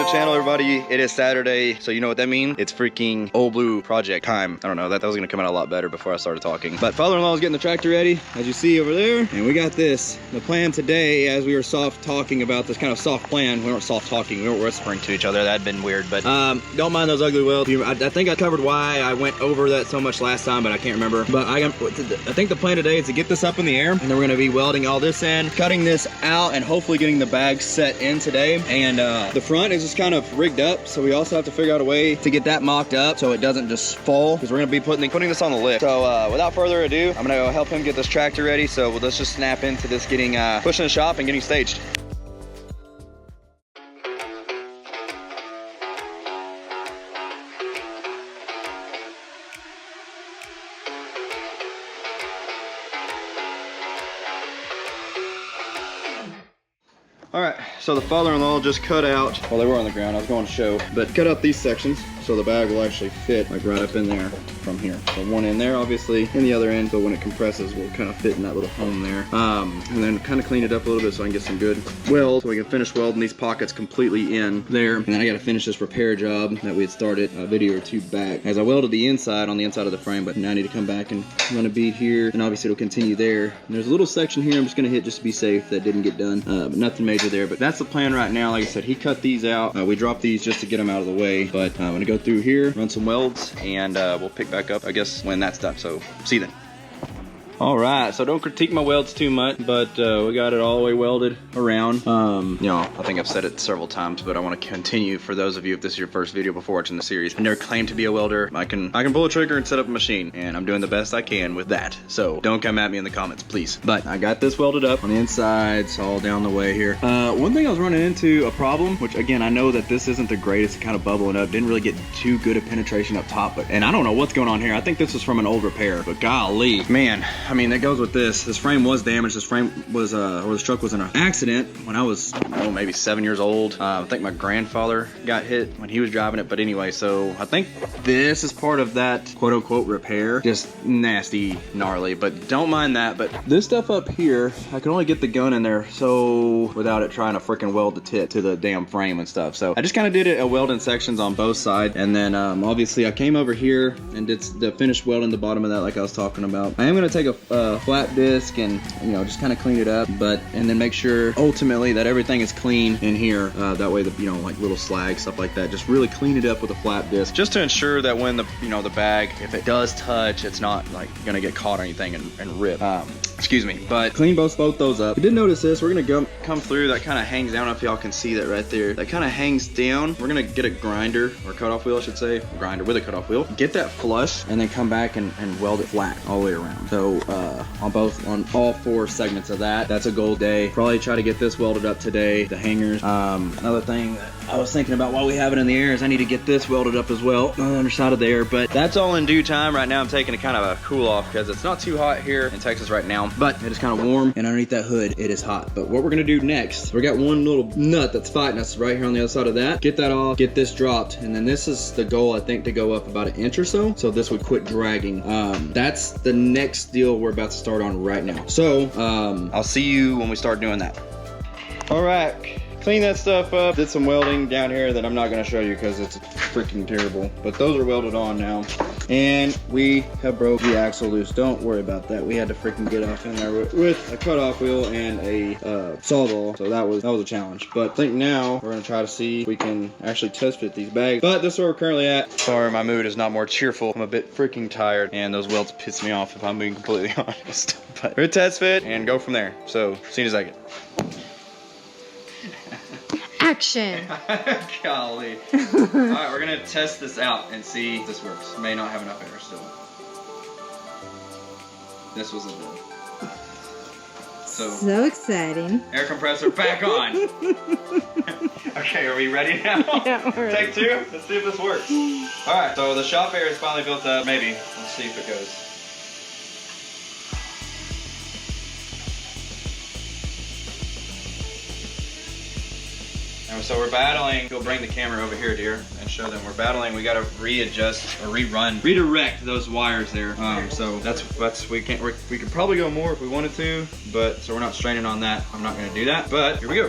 to the channel, everybody. It is Saturday, so you know what that means? It's freaking Old Blue project time. I don't know, that was gonna come out a lot better before I started talking. But father-in-law is getting the tractor ready, as you see over there. And we got this. The plan today, as we were soft talking about this kind of soft plan, we weren't soft talking, we weren't whispering to each other. That'd been weird, but don't mind those ugly welds. I think I covered why I went over that so much last time, but I can't remember. But I think the plan today is to get this up in the air, and then we're gonna be welding all this in, cutting this out, and hopefully getting the bag set in today. And the front is just kind of rigged up, so we also have to figure out a way to get that mocked up so it doesn't just fall, because we're gonna be putting this on the lift. So without further ado, I'm gonna go help him get this tractor ready. So let's just snap into this getting pushing the shop and getting staged. All right, so the father-in-law just cut out, well, they were on the ground, I was going to show, but cut out these sections so the bag will actually fit like right up in there from here. So one in there, obviously, and the other end, so when it compresses, will kind of fit in that little home there. And then kind of clean it up a little bit so I can get some good weld, so we can finish welding these pockets completely in there. And then I got to finish this repair job that we had started a video or two back. As I welded the inside on the inside of the frame, but now I need to come back and run a bead here, and obviously it'll continue there. And there's a little section here I'm just gonna hit just to be safe that didn't get done, but nothing major there. But that's the plan right now. Like I said, he cut these out. We dropped these just to get them out of the way, but I'm gonna go through here, run some welds, and we'll pick back up, I guess, when that's done. So see you then. All right, so don't critique my welds too much, but we got it all the way welded around. You know, I think I've said it several times, but I want to continue for those of you, if this is your first video before watching the series. I never claimed to be a welder. I can pull a trigger and set up a machine, and I'm doing the best I can with that. So don't come at me in the comments, please. But I got this welded up on the insides, all down the way here. One thing I was running into a problem, which again, I know that this isn't the greatest, kind of bubbling up, didn't really get too good a penetration up top, and I don't know what's going on here. I think this is from an old repair, but golly, man. I mean, that goes with this. This frame was damaged. This frame was, or this truck was in an accident when I was, maybe 7 years old. I think my grandfather got hit when he was driving it. But anyway, so I think this is part of that quote unquote repair. Just nasty, gnarly, but don't mind that. But this stuff up here, I can only get the gun in there so without it trying to freaking weld the tip to the damn frame and stuff. So I just kind of did it a weld in sections on both sides. And then obviously I came over here and did the finished welding the bottom of that like I was talking about. I am going to take a flat disc and just kind of clean it up, and then make sure ultimately that everything is clean in here, that way the like little slag stuff like that, just really clean it up with a flat disc, just to ensure that when the the bag, if it does touch, it's not like gonna get caught or anything and rip. Excuse me. But clean both those up. We did notice this. We're gonna come through, that kind of hangs down. I don't know if y'all can see that right there, that kind of hangs down. We're gonna get a grinder, or cutoff wheel I should say, grinder with a cutoff wheel, get that flush, and then come back and weld it flat all the way around. So on all four segments of that. That's a goal day. Probably try to get this welded up today. The hangers. Another thing that I was thinking about while we have it in the air is I need to get this welded up as well on the underside of there. But that's all in due time. Right now I'm taking a kind of a cool off because it's not too hot here in Texas right now, but it is kind of warm, and underneath that hood it is hot. But what we're gonna do next, we got one little nut that's fighting us right here on the other side of that. Get that off, get this dropped, and then this is the goal, I think, to go up about 1 inch or so this would quit dragging. That's the next deal we're about to start on right now. So I'll see you when we start doing that. All right, clean that stuff up. Did some welding down here that I'm not gonna show you because it's freaking terrible, but those are welded on now. And we have broke the axle loose. Don't worry about that. We had to freaking get off in there with a cutoff wheel and a sawzall. So that was a challenge. But I think now we're gonna try to see if we can actually test fit these bags. But this is where we're currently at. Sorry, my mood is not more cheerful. I'm a bit freaking tired, and those welds piss me off if I'm being completely honest. But we're gonna test fit and go from there. So see you in a second. Action. Golly. Alright, we're gonna test this out and see if this works. May not have enough air still. This wasn't good. So exciting. Air compressor back on. Okay, are we ready now? Yeah, we're ready. Take two. Let's see if this works. Alright, so the shop air is finally built up. Maybe. Let's see if it goes. So we're battling. Go bring the camera over here, dear, and show them we're battling. We got to readjust or redirect those wires there. So that's we could probably go more if we wanted to, but so we're not straining on that. I'm not going to do that. But here we go.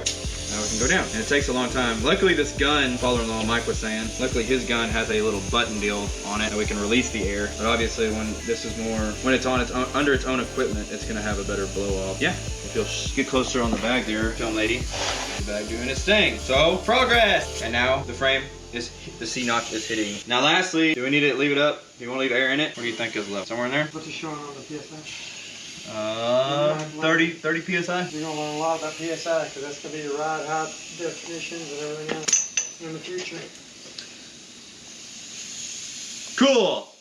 now we can go down. And it takes a long time. Luckily this gun, father-in-law Mike was saying, luckily his gun has a little button deal on it that we can release the air. But obviously when this is more, when it's on its own, under its own equipment, it's gonna have a better blow off. Yeah, if you'll get closer on the bag there, film lady. The bag doing its thing. So, progress! And now the frame is, the C notch is hitting. Now lastly, do we need to leave it up? Do you want to leave air in it? What do you think is left? Somewhere in there? What's it showing on the PSI? 30 PSI? You're gonna learn a lot about PSI because that's gonna be your ride height definitions and everything else in the future. Cool!